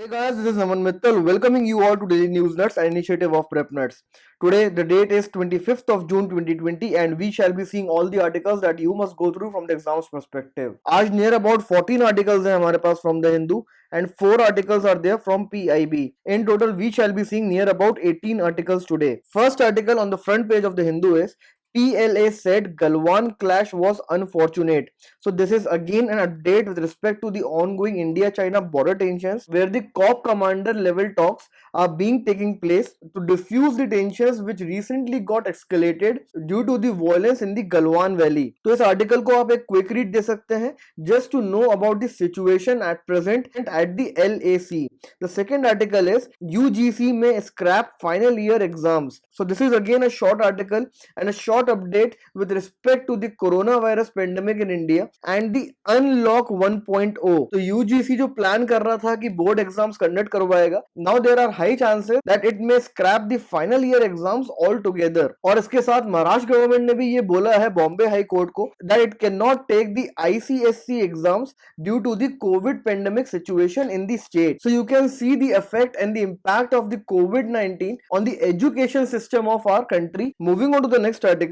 Hey guys, this is Naman Mittal welcoming you all to Daily News Nuts, an initiative of Prep Nuts. Today, the date is 25th of June 2020 and we shall be seeing all the articles that you must go through from the exams perspective. आज near about 14 articles हैं हमारे पास from the Hindu and 4 articles are there from PIB. In total, we shall be seeing near about 18 articles today. First article on the front page of the Hindu is PLA said Galwan clash was unfortunate. So this is again an update with respect to the ongoing India-China border tensions where the COP commander level talks are being taking place to diffuse the tensions which recently got escalated due to the violence in the Galwan Valley. तो इस article को आप एक quick read they सकते हैं just to know about the situation at present at the LAC. The second article is UGC may scrap final year exams. So this is again a short article and a short update with respect to the coronavirus pandemic in India and the unlock 1.0. तो UGC जो plan कर रहा था कि board exams conduct करवाएगा, now there are high chances that it may scrap the final year exams altogether. और इसके साथ महाराष्ट्र गवर्नमेंट ने भी ये बोला है बॉम्बे हाई कोर्ट को that it cannot take the ICSC exams due to the COVID pandemic situation in the state. So you can see the effect and the impact of the COVID-19 on the education system of our country. Moving on to the next article.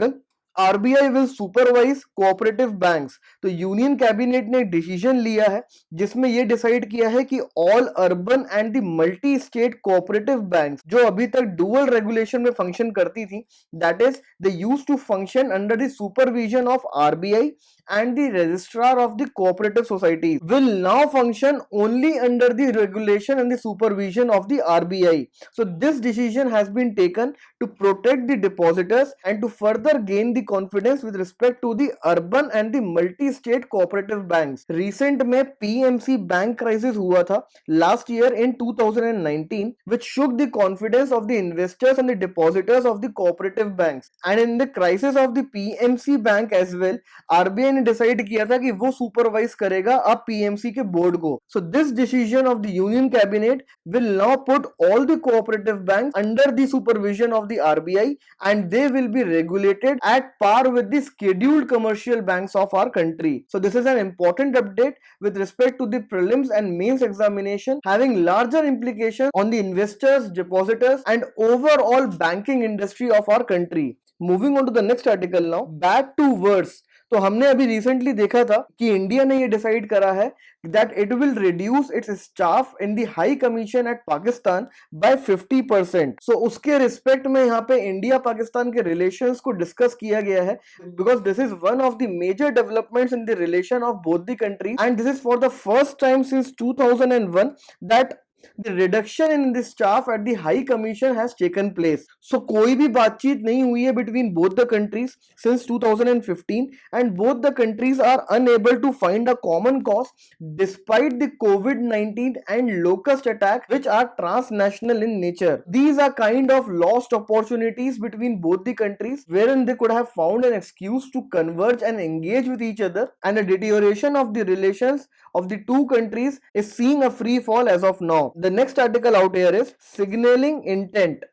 RBI will supervise cooperative banks. तो union cabinet ने एक decision लिया है जिसमें यह decide किया है कि all urban and the multi state cooperative banks जो अभी तक डुअल रेगुलेशन में फंक्शन करती थी, that is they used to function under the supervision of RBI and the registrar of the cooperative societies will now function only under the regulation and the supervision of the RBI. So this decision has been taken to protect the depositors and to further gain the confidence with respect to the urban and the multi-state cooperative banks. Recent में PMC bank crisis हुआ था last year in 2019 which shook the confidence of the investors and the depositors of the cooperative banks, and in the crisis of the PMC bank as well, RBI decide किया था कि वो supervise करेगा अब PMC के board को. So this decision of the union cabinet will now put all the cooperative bank under the supervision of the RBI and they will be regulated at par with the scheduled commercial banks of our country. So this is an important update with respect to the prelims and mains examination having larger implications on the investors, depositors and overall banking industry of our country. Moving on to the next article now. Back to worse. तो हमने अभी recently देखा था कि India ने ये decide करा है that it will reduce its staff in the high commission at Pakistan by 50%. So उसके रिस्पेक्ट में यहाँ पे इंडिया पाकिस्तान के रिलेशंस को डिस्कस किया गया है because this is one of the major developments in the relation of both the countries and this is for the first time since 2001 that the reduction in the staff at the high commission has taken place. So कोई भी बातचीत नहीं हुई है between both the countries since 2015 and both the countries are unable to find a common cause despite the COVID-19 and locust attack which are transnational in nature. These are kind of lost opportunities between both the countries wherein they could have found an excuse to converge and engage with each other, and a deterioration of the relations of the two countries is seeing a free fall as of now. The next article out here is signaling intent.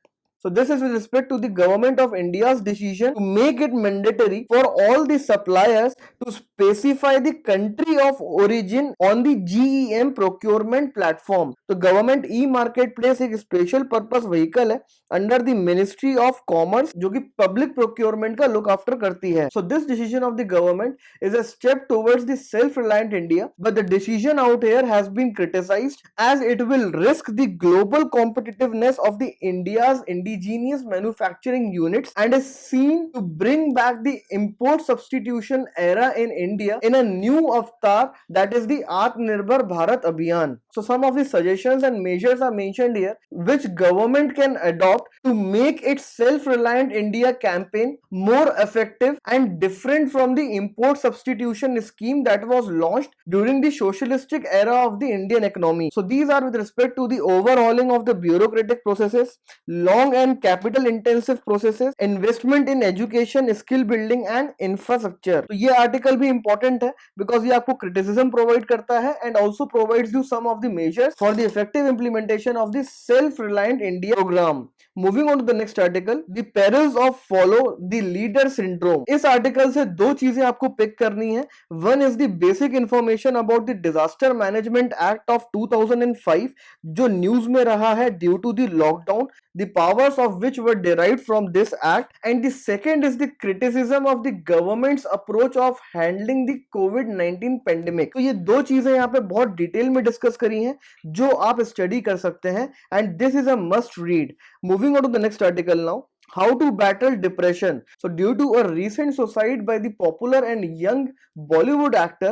So this is with respect to the government of India's decision to make it mandatory for all the suppliers to specify the country of origin on the GEM procurement platform. तो government e market place एक special purpose vehicle है under the ministry of commerce जो कि public procurement का look after करती है. So this decision of the government is a step towards the self reliant India, but the decision out here has been criticised as it will risk the global competitiveness of the India's indigenous manufacturing units and is seen to bring back the import substitution era in India in a new avatar, that is the Atmanirbhar Bharat Abhiyan. So some of the suggestions and measures are mentioned here which government can adopt to make its self-reliant India campaign more effective and different from the import substitution scheme that was launched during the socialistic era of the Indian economy. So these are with respect to the overhauling of the bureaucratic processes, long and and capital intensive processes, investment in education, skill building and infrastructure. तो ये article भी important है because ये आपको criticism provide करता है and also provides you some of the measures for the effective implementation of the self reliant India programme. Moving on to the next article, the perils of follow the leader syndrome. इस article से दो चीजें आपको pick करनी है. One is the basic information about the disaster management act of 2005 जो news में रहा है due to the lockdown, the powers of which were derived from this act, and the second is the criticism of the government's approach of handling the COVID-19 pandemic. तो ये दो चीजें यहाँ पे बहुत डिटेल में डिस्कस करी हैं जो आप स्टडी कर सकते हैं and this is a must read. Moving on to the next article now. How to battle depression. So due to a recent suicide by the popular and young Bollywood actor,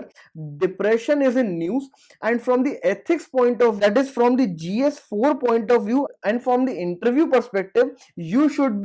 depression is in news, and from the ethics point of, that is from the GS4 point of view and from the interview perspective, you should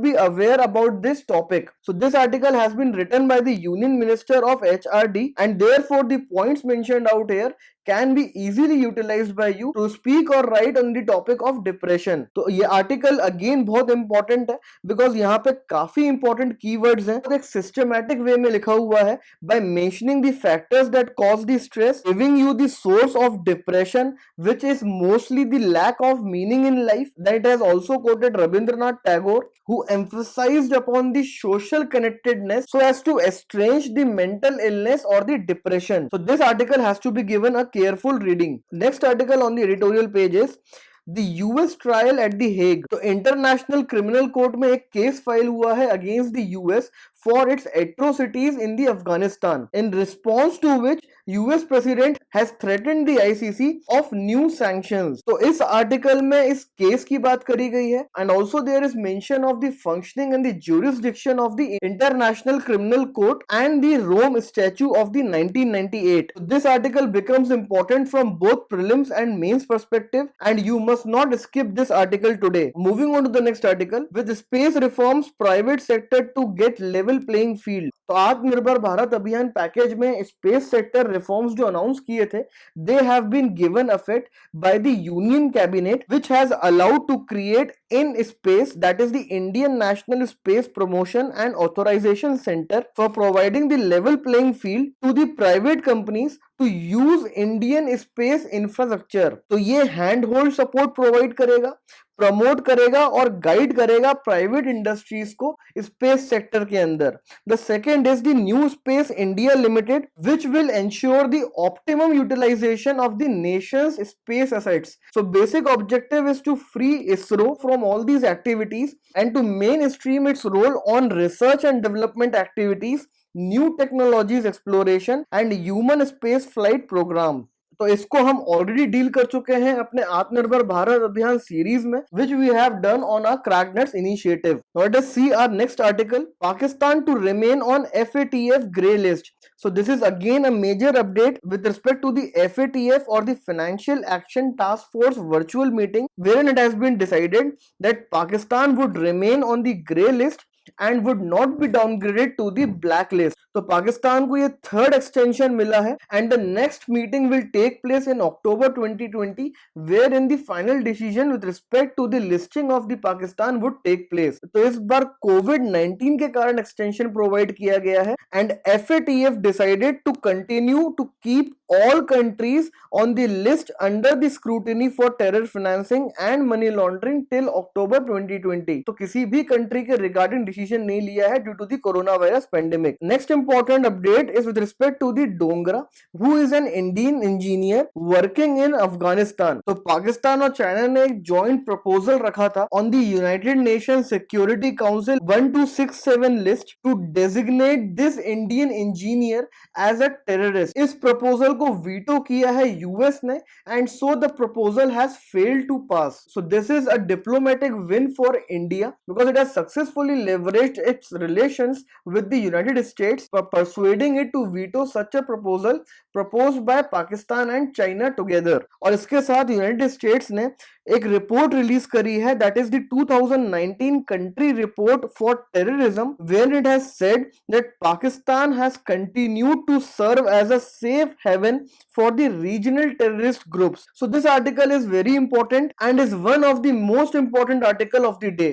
be aware about this topic. So this article has been written by the Union Minister of HRD, and therefore the points mentioned out here can be easily utilized by you to speak or write on the topic of depression. तो ये article again बहुत important है because यहाँ पे काफी important keywords हैं और एक सिस्टमैटिक वे में लिखा हुआ है by mentioning the factors that cause the stress, giving you the source of depression which is mostly the lack of meaning in life. That has also quoted Rabindranath Tagore who emphasized upon the social connectedness so as to estrange the mental illness or the depression. So this article has to be given a careful reading. Next article on the editorial page is The US trial at the Hague. तो international criminal court में एक case file हुआ है against the US for its atrocities in the Afghanistan, in response to which US president has threatened the ICC of new sanctions. तो इस article में इस case की बात करी गई है and also there is mention of the functioning and the jurisdiction of the international criminal court and the Rome statute of the 1998. This article becomes important from both prelims and mains perspective and you must not skip this article today. Moving on to the next article, with space reforms private sector to get level playing field. तो आत्मनिर्भर भारत अभियान package में space sector reforms जो announce किए थे they have been given effect by the union cabinet which has allowed to create in space, that is the Indian national space promotion and authorisation centre for providing the level playing field to the private companies to use Indian space infrastructure. तो ये hand hold support provide करेगा, promote करेगा और guide करेगा private industries को space sector के अंदर. The second is the new space India limited which will ensure the optimum utilisation of the nation's space assets. So basic objective is to free ISRO from all these activities and to mainstream its role on research and development activities, new technologies exploration and human space flight programme. तो इसको हम already deal कर चुके हैं अपने आत्मनिर्भर भारत अभियान series में which we have done on our Cracknuts initiative. Now let us see our next article. Pakistan to remain on FATF grey list. So this is again a major update with respect to the FATF or the Financial Action Task Force virtual meeting wherein it has been decided that Pakistan would remain on the grey list and would not be downgraded to the blacklist. तो पाकिस्तान को ये third extension मिला है and the next meeting will take place in October 2020 where in the final decision with respect to the listing of the Pakistan would take place. तो इस बार कोविड-19 के कारण extension provide किया गया है and FATF decided to continue to keep all countries on the list under the scrutiny for terror financing and money laundering till October 2020. तो किसी भी कंट्री के रिगार्डिंग डिसीजन नहीं लिया है due to the corona virus pandemic. Next important update is with respect to the Dongra who is an Indian engineer working in Afghanistan. तो पाकिस्तान और China ने एक जॉइंट प्रपोजल रखा था on the united nation security council 1267 list to designate this Indian engineer as a terrorist. इस proposal को veto किया है यूएस ने and so the proposal has failed to pass. So this is a diplomatic win for India because it has successfully leveraged its relations with the united states for persuading it to veto such a proposal proposed by Pakistan and China together. और इसके साथ United states ने एक report release करी है, that is the 2019 country report for terrorism, where it has said that Pakistan has continued to serve as a safe haven for the regional terrorist groups. So this article is very important and is one of the most important article of the day.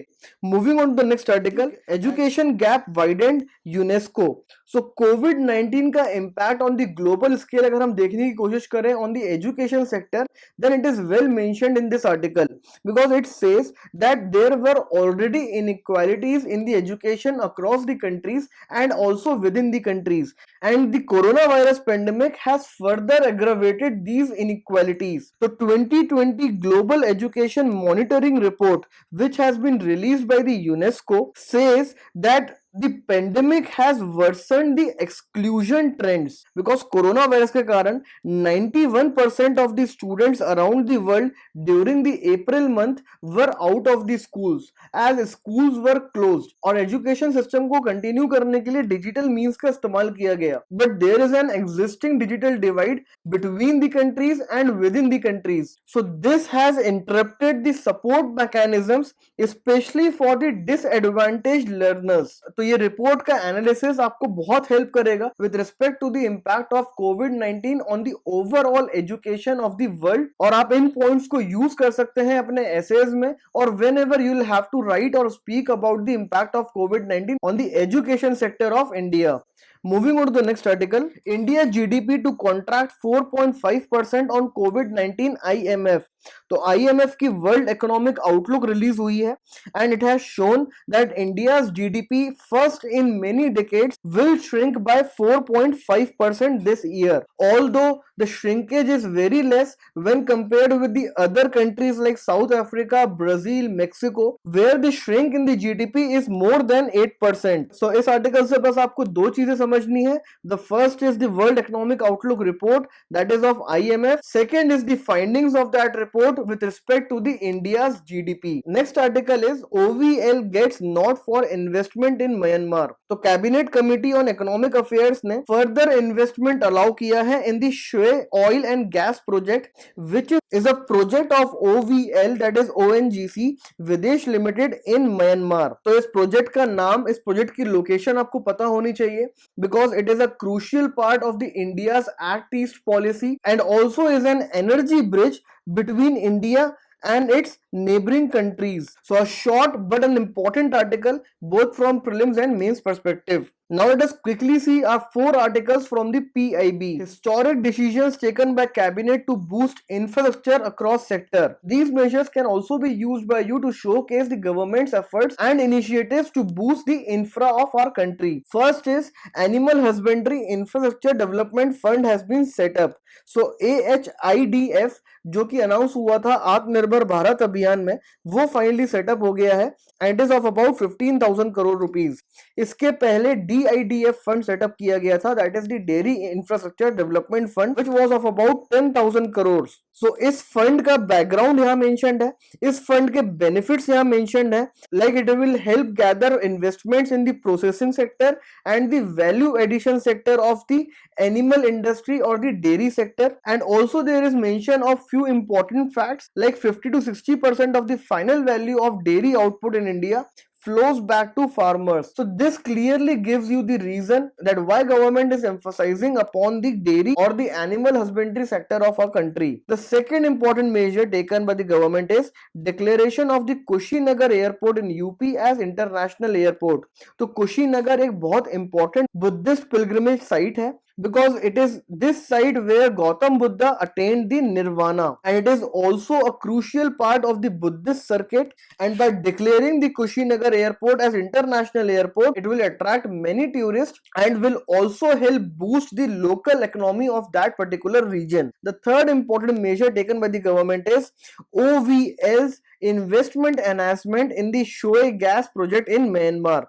Moving on to the next article, education gap widened UNESCO. So COVID-19 का impact on the global scale अगर हम देखने की कोशिश करें on the education sector, then it is well mentioned in this article because it says that there were already inequalities in the education across the countries and also within the countries, and the coronavirus pandemic has further aggravated these inequalities. The 2020 Global Education Monitoring Report, which has been released by the UNESCO, says that the pandemic has worsened the exclusion trends because coronavirus के कारण 91% of the students around the world during the April month were out of the schools as schools were closed और education system को continue करने के लिए digital means का इस्तेमाल किया गया. But there is an existing digital divide between the countries and within the countries. So this has interrupted the support mechanisms especially for the disadvantaged learners. तो ये रिपोर्ट का एनालिसिस आपको बहुत हेल्प करेगा with respect to the impact of कोविड-19 on the overall education of the world, और आप इन points को यूज कर सकते हैं अपने एसेज में और whenever you will have to write और speak about the impact of कोविड-19 on the education sector of India. Moving on to the next article, India GDP to contract 4.5% on COVID-19 IMF. तो IMF की world economic outlook release हुई है and it has shown that India's GDP first in many decades will shrink by 4.5% this year. Although the shrinkage is very less when compared with the other countries like South Africa, Brazil, Mexico, where the shrink in the GDP is more than 8%. So इस article से बस आपको दो चीजें समझनी है. The first is the World Economic Outlook report, that is of IMF. Second is the findings of that report with respect to the India's GDP. Next article is OVL gets nod for investment in Myanmar. तो cabinet committee on economic affairs ने further investment allow किया है इन दी श्वे oil and gas project which is a project of OVL, that is ONGC विदेश limited in Myanmar. तो इस project का नाम, इस प्रोजेक्ट की लोकेशन आपको पता होनी चाहिए because it is a crucial part of the India's act east policy and also is an energy bridge between India and its neighboring countries. So a short but an important article both from prelims and mains perspective. Now let us quickly see our 4 articles from the PIB. Historic decisions taken by cabinet to boost infrastructure across sector. These measures can also be used by you to showcase the government's efforts and initiatives to boost the infra of our country. First is Animal Husbandry Infrastructure Development Fund has been set up. So AHIDF जो कि announce हुआ था आत्मनिर्भर भारत अभियान में, वो finally setup हो गया है and is of about 15,000 crore rupees. इसके पहले DIDF फंड सेटअप किया गया था, that is the dairy infrastructure development fund which was of about 10,000 crore. So इस फंड का बैकग्राउंड यहाँ मेंशन्ड है, इस फंड के बेनिफिट्स यहाँ मेंशन्ड है, like it will help gather investments in the processing sector and the value addition sector of the animal industry और the dairy sector. And also there is mention of few important facts like 50 to 60% of the final value of dairy output in India flows back to farmers. So this clearly gives you the reason that why government is emphasizing upon the dairy or the animal husbandry sector of our country. The second important measure taken by the government is declaration of the Kushinagar airport in UP as international airport. तो कुशीनगर एक बहुत important Buddhist pilgrimage site है because it is this site where Gautam Buddha attained the nirvana and it is also a crucial part of the Buddhist circuit, and by declaring the Kushinagar airport as international airport it will attract many tourists and will also help boost the local economy of that particular region. The third important measure taken by the government is OVL's investment enhancement in the Shoei gas project in Myanmar.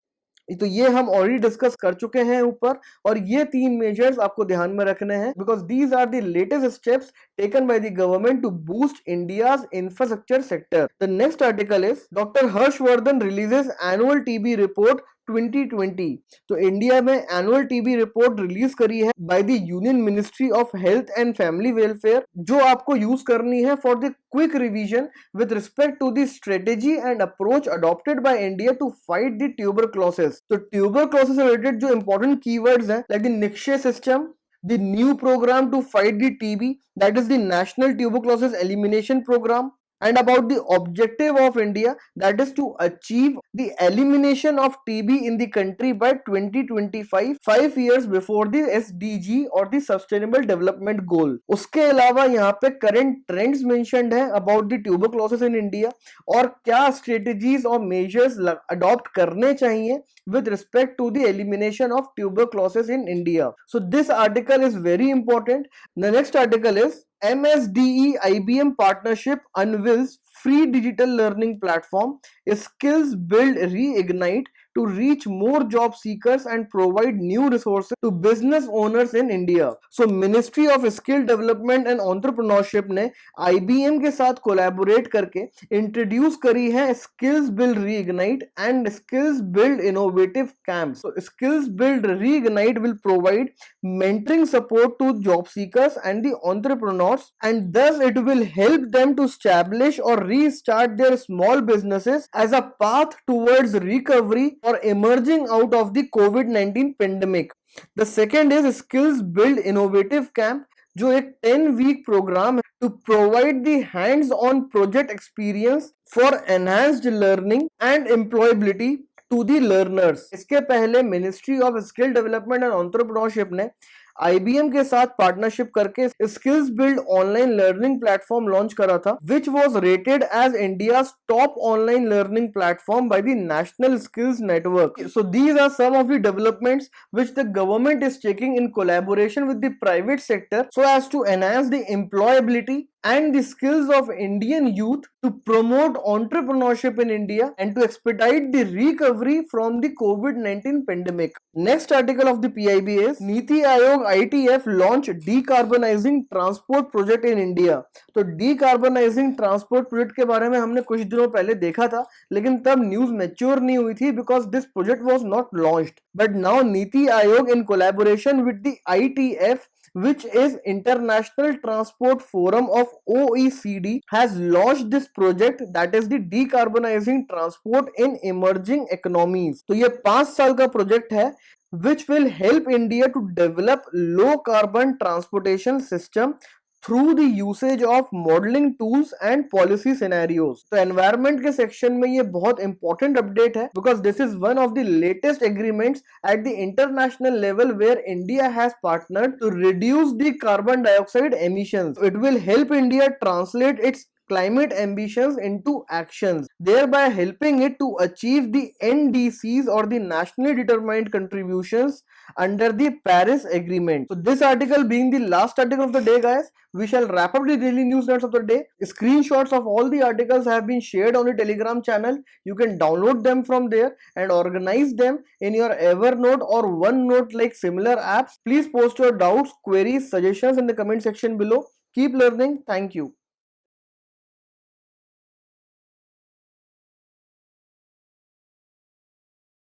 तो ये हम already discuss कर चुके हैं ऊपर, और ये 3 measures आपको ध्यान में रखने हैं because these are the latest steps taken by the government to boost India's infrastructure sector. The next article is doctor Harshvardhan releases annual TB report 2020। तो इंडिया में एनुअल टीबी रिपोर्ट रिलीज करी है bye the union ministry of health and family welfare, जो आपको use करनी है for the quick revision with respect to the strategy and approach adopted by India to fight the tuberculosis. तो tuberculosis related जो important keywords हैं like the Nikshay system, the new program to fight the TB, that is the National Tuberculosis Elimination Program, and about the objective of India, that is to achieve the elimination of TB in the country by 2025, 5 years before the SDG or the Sustainable Development Goal. उसके अलावा यहाँ पे current trends mentioned है about the tuberculosis in India और क्या strategies और measures adopt करने चाहिए with respect to the elimination of tuberculosis in India. So this article is very important. The next article is MSDE IBM partnership unveils free digital learning platform Skills Build Reignite to reach more job seekers and provide new resources to business owners in India. So Ministry of Skill Development and Entrepreneurship ने IBM के साथ collaborate करके introduce करी है Skills Build Reignite and Skills Build Innovative Camps. So Skills Build Reignite will provide mentoring support to job seekers and the entrepreneurs, and thus it will help them to establish or restart their small businesses as a path towards recovery or emerging out of the COVID-19 pandemic. The second is Skills Build Innovative Camp, जो एक 10-week program है to provide the hands-on project experience for enhanced learning and employability to the learners. इसके पहले Ministry of Skill Development and Entrepreneurship ने IBM के साथ partnership करके skills build online learning platform launch करा था, which was rated as India's top online learning platform by the national skills network. So these are some of the developments which the government is taking in collaboration with the private sector so as to enhance the employability and the skills of Indian youth to promote entrepreneurship in India and to expedite the recovery from the COVID-19 pandemic. Next article of the PIB is Niti Aayog ITF launch decarbonizing transport project in India. तो decarbonizing transport project के बारे में हमने कुछ दिनों पहले देखा था, लेकिन तब न्यूज मैच्योर नहीं हुई थी because this project was not launched. But now Niti Aayog in collaboration with the ITF, which is International Transport Forum of OECD, has launched this project, that is the decarbonizing transport in emerging economies. तो ये 5 साल का project है which will help India to develop low carbon transportation system through the usage of modeling tools and policy scenarios. तो environment के section में ये बहुत important update है because this is one of the latest agreements at the international level where India has partnered to reduce the carbon dioxide emissions. It will help India translate its climate ambitions into actions, thereby helping it to achieve the NDCs or the nationally determined contributions under the Paris Agreement. So this article being the last article of the day, guys, we shall wrap up the daily news notes of the day. Screenshots of all the articles have been shared on the Telegram channel. You can download them from there and organize them in your Evernote or OneNote like similar apps. Please post your doubts, queries, suggestions in the comment section below. Keep learning. Thank you.